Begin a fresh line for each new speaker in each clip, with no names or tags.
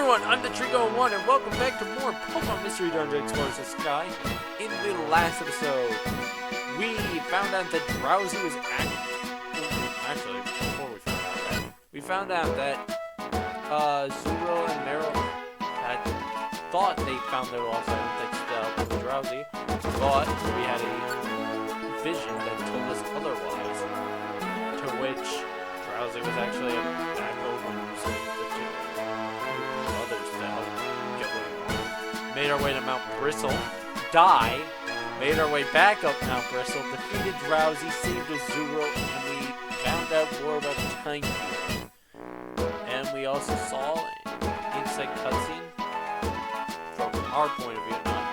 everyone, I'm the Trigo1 and welcome back to more Pokemon Mystery Dungeon Explorers the Sky. In the last episode, we found out that Drowsy was actually, before we found out that Zuro and Meryl had thought they found their lost item thanks to Drowsy, but we had a vision that told us otherwise, to which Drowsy was actually back over made our way to Mount Bristle, died, made our way back up Mount Bristle, defeated Drowsy, saved Azuro, and we found out more about Tainky. And we also saw an inside cutscene from our point of view, not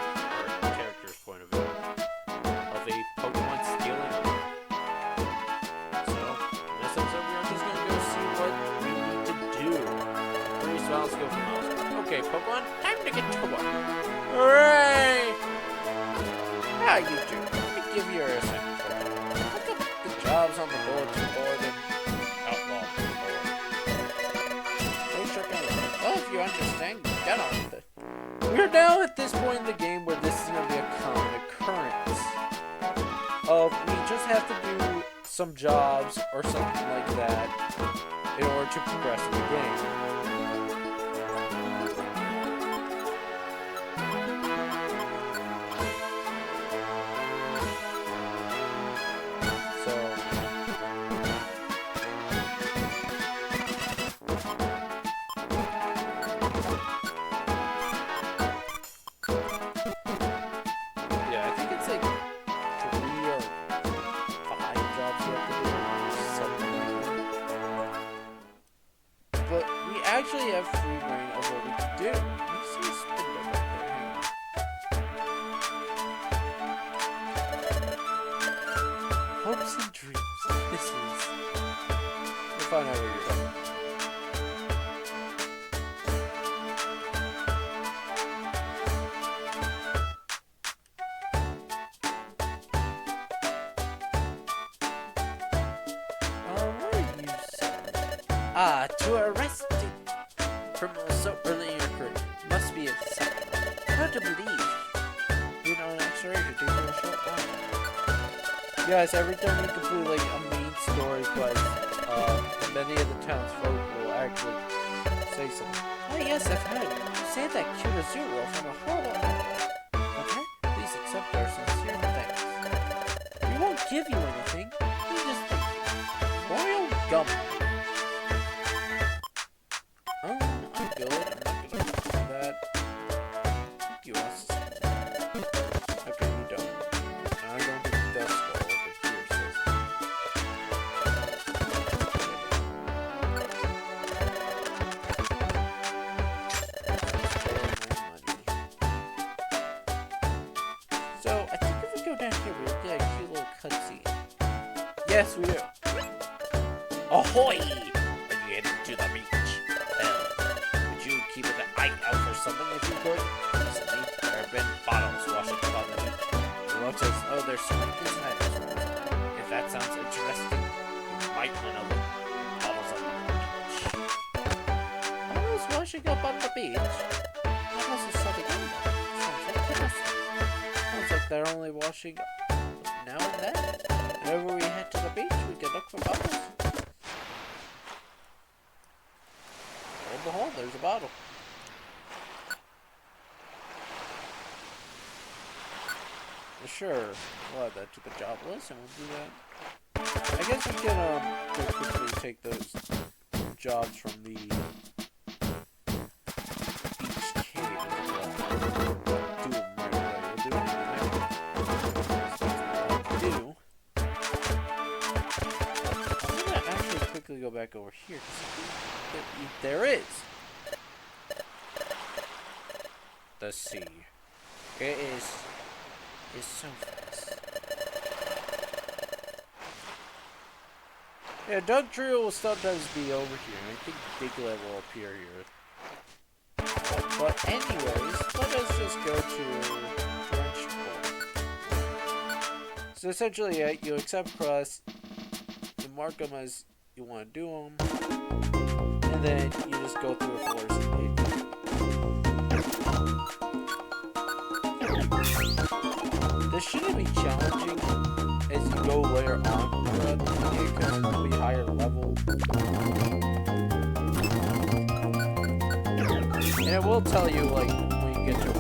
our character's point of view, of a Pokemon stealing them. So, in this episode, we're just going to go see what we need to do. Let's go for miles. Okay, Pokemon, time to get to work. Hooray! How you doing? Let me give you a second. Look up the jobs on the bulletin board and outlaw board. Well, if you understand, get on with it. We're now at this point in the game where this is going to be a common occurrence. We just have to do some jobs or something like that in order to progress in the game. Actually have free reign of what we can do. Let's see a spin up there. Hopes and dreams. This is... We'll find out where you're going. To arrest criminals so early in your career must be a sign. Hard to believe. You know, an exploration takes a short time. Yes, every time you complete like a main story quest, many of the townsfolk will actually say something. Oh yes, I've heard. You say that Kirazuro from a horrible island. Okay? Please accept our sincere thanks. We won't give you anything. We just royal gum. Yes, we do. Ahoy! Are you heading to the beach? Well, would you keep an eye out for something if you could? Recently, there have been bottles washing up on the beach. The watch says, oh, there's something inside us. If that sounds interesting, you might want to look. Bottles on the beach. Bottles washing up on the beach? Bottles is something in there. Sounds interesting. Sounds like they're only washing up now and then. Whenever we head to the beach, we can look for bottles. Lo and behold, there's a bottle. Sure, we'll add that to the job list and we'll do that. I guess we can just quickly take those jobs from the beach cave as well. Do them right away. We'll do them quickly go back over here. There is the sea. It is so fast. Yeah, Dugtrio will sometimes be over here. I think Diglett will appear here. But anyways, let us just go to Drenchpool. So essentially, you accept quests, you mark them as you want to do them, and then you just go through the floors and this shouldn't be challenging as you go later on throughout the video because it'll be higher level. And it will tell you, like, when you get to it.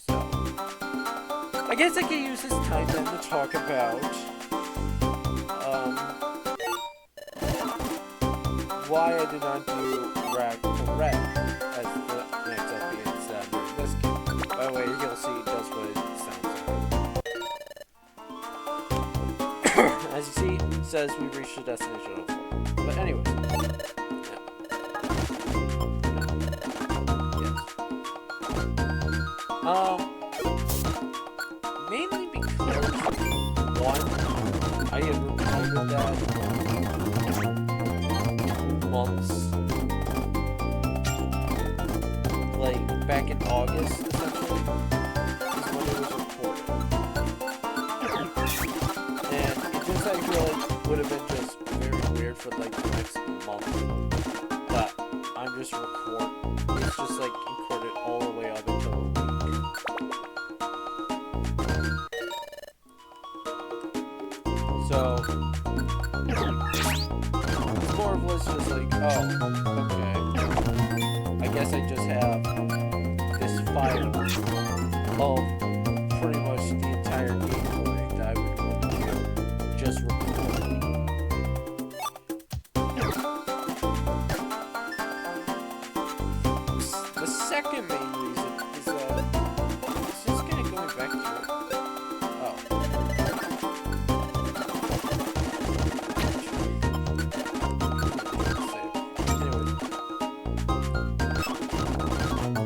So, I guess I can use this time then to talk about why I did not do Rag to Red as the next LP instead of this game. By the way, you'll see just what it sounds like. As you see, it says we reached the destination of 4. But anyways. Mainly because, one, I had recorded that months, like back in August, essentially, is when it was recorded. And it just, I feel like, would have been just very weird for like the next month that I'm just recording. It's just like recorded all the way up until a week. So it's more of was just like, oh, okay. I guess I just have this file of pretty much the entire gameplay that I would want to just record. The second main reason is it's just kind of going back to it. Oh.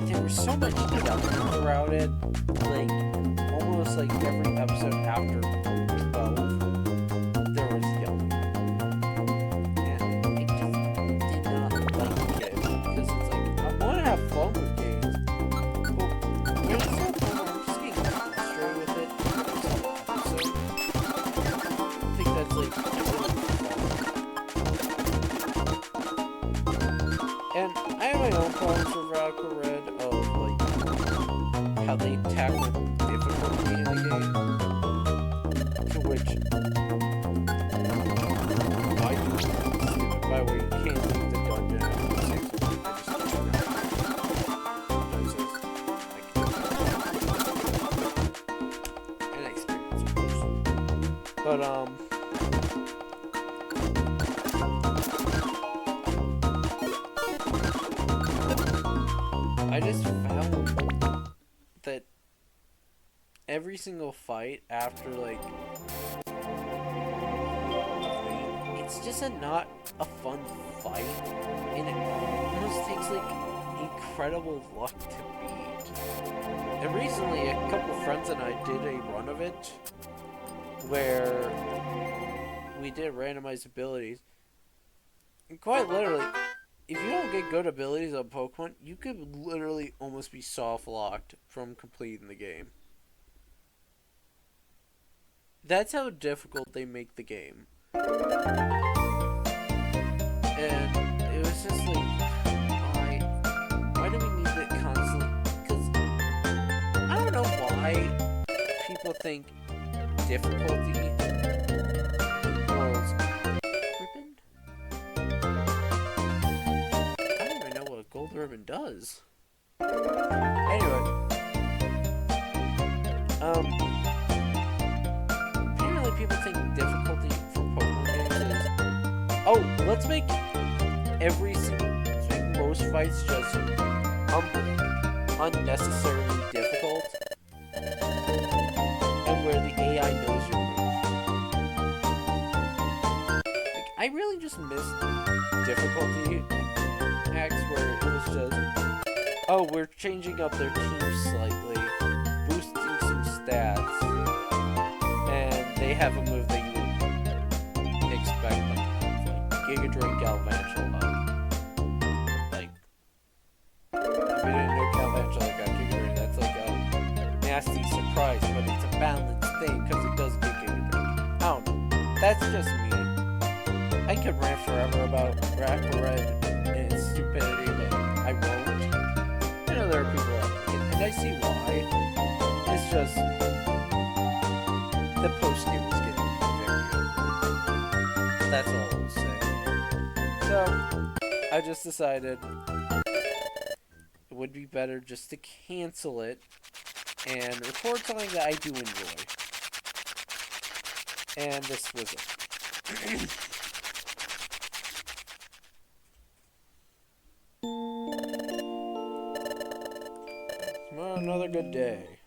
There was so much yelling throughout it, like almost like every episode after 12, there was yelling. And I just did not like it because it's like, I want to have fun with games. Well, games so fun, I'm just getting frustrated with it. I think that's like really fun. And I have my own problems with Radical Red of like how they tackle difficulty in the game, to which I do. By the way, you can't leave the dungeon after 6. I just can't. An experience, of course. But I just found that every single fight after, like, it's just not a fun fight, and it almost takes, like, incredible luck to beat. And recently, a couple friends and I did a run of it, where we did randomized abilities, and quite literally, if you don't get good abilities on Pokemon, you could literally almost be soft-locked from completing the game. That's how difficult they make the game. And it was just like, why do we need it constantly? Because I don't know why people think difficulty equals ribbon. I don't even know what a gold ribbon does. Anyway, apparently people think difficulty for Pokemon games is, oh, let's make most fights just unnecessarily difficult, and where the AI knows your move. Like, I really just missed difficulty hacks where it was just, oh, we're changing up their team slightly, boosting some stats, and they have a move that you would expect them to have, like Giga Drain, Galvantula. Like, if you didn't know Galvantula got Giga Drain, that's like a nasty surprise, but it's a balanced thing because it does get Giga Drain. I don't know. That's just me. I could rant forever about Radical Red and its stupidity, but I won't. I know there are people out there, and I see why. It's just the post game was getting very angry. That's all I'll say. So I just decided it would be better just to cancel it and record something that I do enjoy. And this was it. Well, another good day.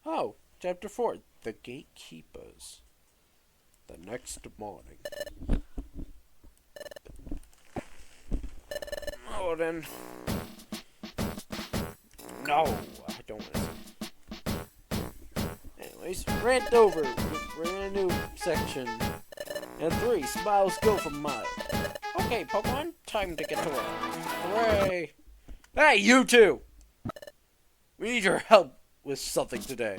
Oh, Chapter 4, The Gatekeepers. The next morning. Oh, then. No, I don't want to. Anyways, rant over. We're in a new section. And 3, smiles go for miles. Okay, Pokemon, time to get to work. Hooray! Hey, you two! We need your help with something today.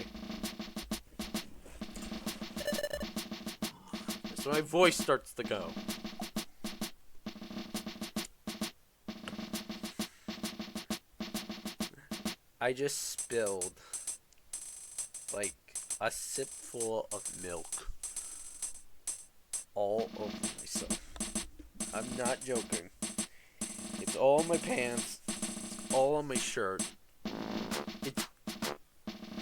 So my voice starts to go. I just spilled like a sip full of milk all over myself. I'm not joking. It's all on my pants. It's all on my shirt.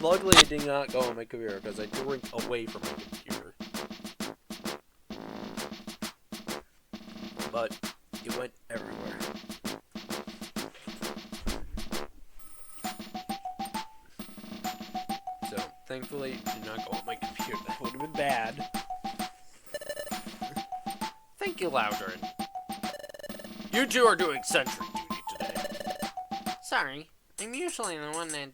Luckily, it did not go on my computer because I drink away from my computer. But it went everywhere. So, thankfully, it did not go on my computer. That would have been bad. Thank you, Loudern. You two are doing sentry duty today. Sorry, I'm usually the one that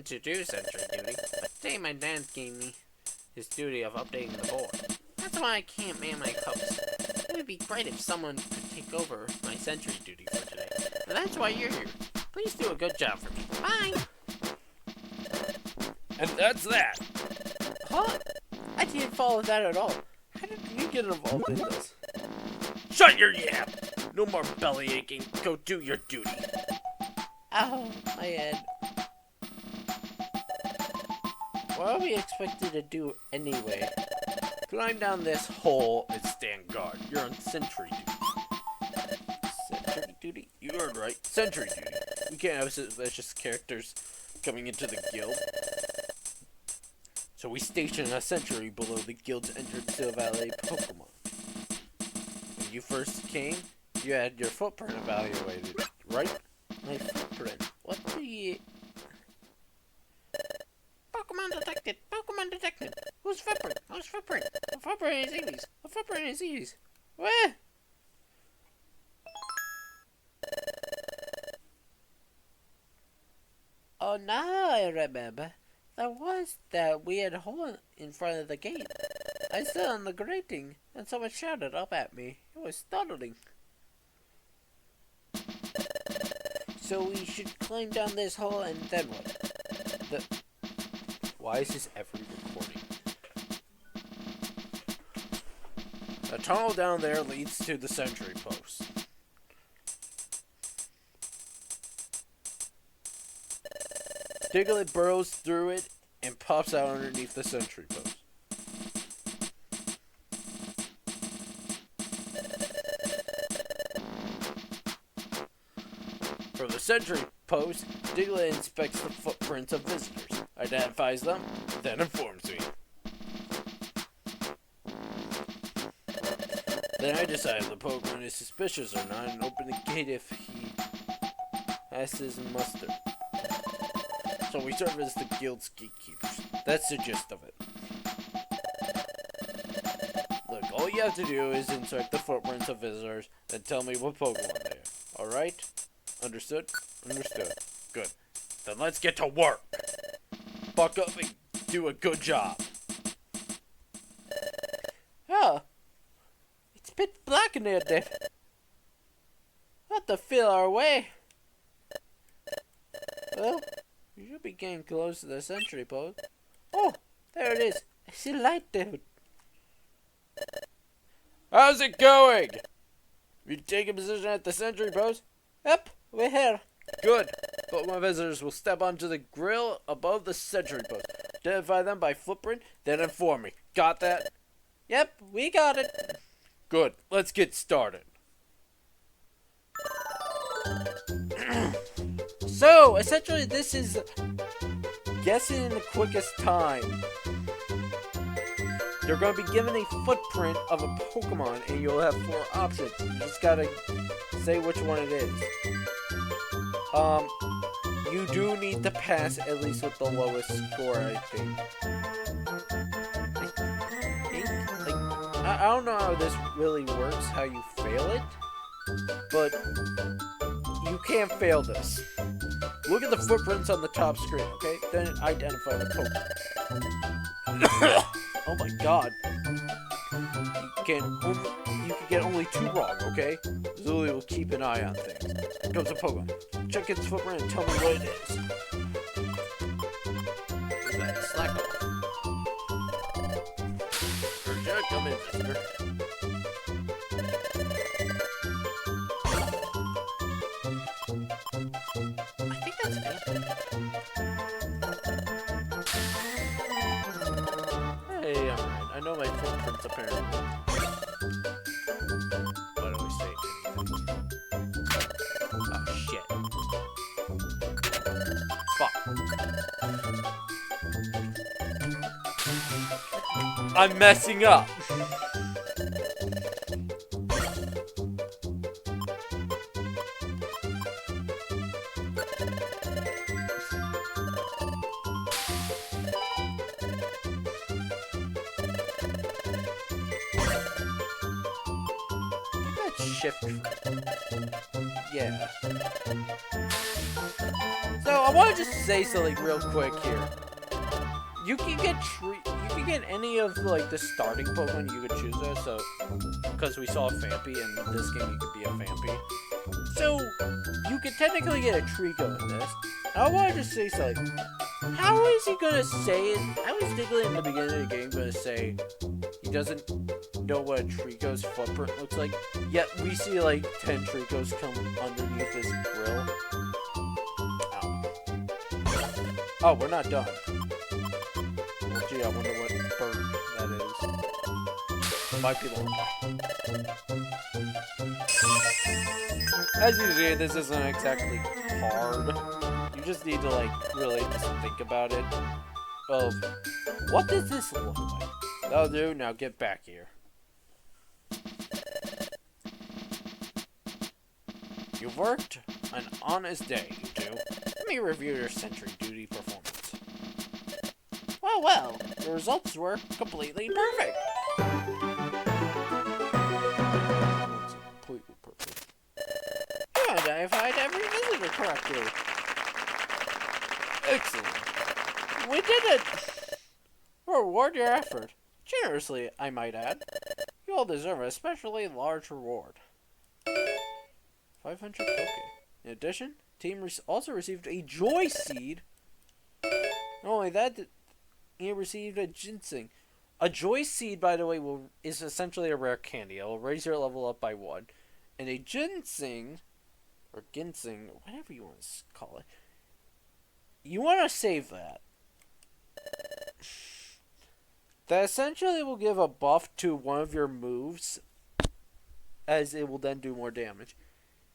to do sentry duty, but today my dad gave me his duty of updating the board. That's why I can't man my post. It would be great if someone could take over my sentry duty for today. But that's why you're here. Please do a good job for me. Bye! And that's that! Huh? I didn't follow that at all. How did you get involved in this? Shut your yap! No more belly aching. Go do your duty. Ow, my head. What are we expected to do anyway? Climb down this hole and stand guard. You're on sentry duty. Sentry duty? You heard right. Sentry duty. We can't have suspicious characters coming into the guild. So we station a sentry below the guild's entrance to evaluate Pokemon. When you first came, you had your footprint evaluated, right? My footprint? What do you... Pokemon detected! Pokemon detected! Whose footprint? Whose footprint? A footprint is Eevee's! A footprint is Eevee's! Where? Oh, now I remember. There was that weird hole in front of the gate. I stood on the grating, and someone shouted up at me. It was startling. So we should climb down this hole, and then what? Why is this every recording? The tunnel down there leads to the sentry post. Diglett burrows through it and pops out underneath the sentry post. From the sentry post, Diglett inspects the footprints of visitors, identifies them, then informs me. Then I decide if the Pokemon is suspicious or not and open the gate if he has his muster. So we serve as the guild's gatekeepers. That's the gist of it. Look, all you have to do is inspect the footprints of visitors and tell me what Pokemon they are. Alright? Understood? Understood. Good. Then let's get to work. Buck up and do a good job. Oh. It's a bit black in there, Dave. We'll have to feel our way. Well, we should be getting close to the sentry post. Oh, there it is. I see light there. How's it going? You take a position at the sentry post? Yep, we're here. Good. Pokemon visitors will step onto the grill above the sentry post. Identify them by footprint, then inform me. Got that? Yep, we got it. Good. Let's get started. So, essentially, this is guessing in the quickest time. You're going to be given a footprint of a Pokemon, and you'll have 4 options. You just gotta say which one it is. You do need to pass at least with the lowest score, I think. I don't know how this really works, how you fail it, but you can't fail this. Look at the footprints on the top screen, okay? Then identify the Pokemon. Oh my god. You can get only 2 wrong, okay? Zuli will keep an eye on things. Here comes a Pokemon. Check its footprint and tell me what it is. Who's that? Slack off. Urgent, come in, mister. I think that's it. Hey, I'm right. I know my footprints apparently. Why don't we say anything? Oh, shit. Fuck. I'm messing up. Shift. Yeah. So I want to just say something real quick here. You can get any of like the starting Pokemon you could choose as. So because we saw a Phanpy in this game, you could be a Phanpy. So you could technically get a Trico in this. I want to just say something. How is he gonna say it? How is Diglett in the beginning of the game gonna say he doesn't know what a Trico's footprint looks like? Yet we see like 10 Tricos come underneath this grill. Ow. Oh, we're not done. Well, gee, I wonder what bird that is. Might be long. As you see, this isn't exactly hard. You just need to like really just think about it. Of what does this look like? That'll do. Now get back here. You've worked an honest day, you two. Let me review your sentry duty performance. Well, the results were completely perfect. It's completely perfect. You identified every visitor correctly. Excellent. We did it! Reward your effort. Generously, I might add. You all deserve an especially large reward. 500 Poké. In addition, team also received a Joy Seed. Not only that, he received a Ginseng. A Joy Seed, by the way, is essentially a rare candy. It will raise your level up by 1. And a Ginseng, or Ginseng, whatever you want to call it, you want to save that. That essentially will give a buff to one of your moves, as it will then do more damage.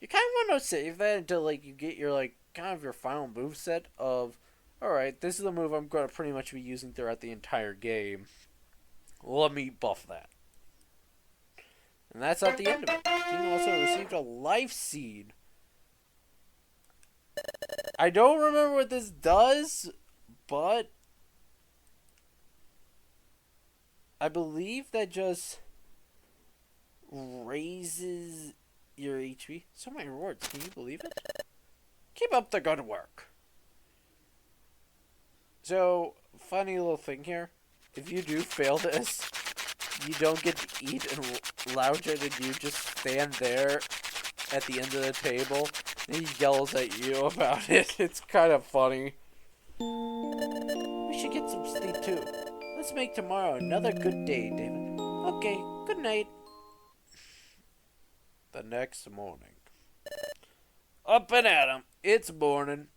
You kind of want to save that until like you get your like kind of your final move set of, alright, this is the move I'm going to pretty much be using throughout the entire game. Let me buff that. And that's not the end of it. The team also received a Life Seed. I don't remember what this does, but I believe that just raises your HP. So many rewards, can you believe it? Keep up the good work. So, funny little thing here. If you do fail this, you don't get to eat and lounge it, and you just stand there at the end of the table, and he yells at you about it. It's kind of funny. We should get some sleep too. Let's make tomorrow another good day, David. Okay, good night. The next morning. Up and at 'em. It's morning.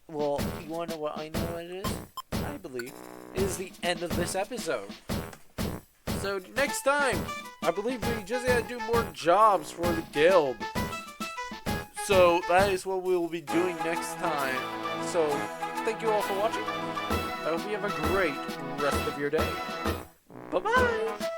Well, you want to know what I know what it is? I believe it is the end of this episode. So next time, I believe we just gotta do more jobs for the guild. So that is what we will be doing next time. So thank you all for watching. I hope you have a great rest of your day. Bye-bye.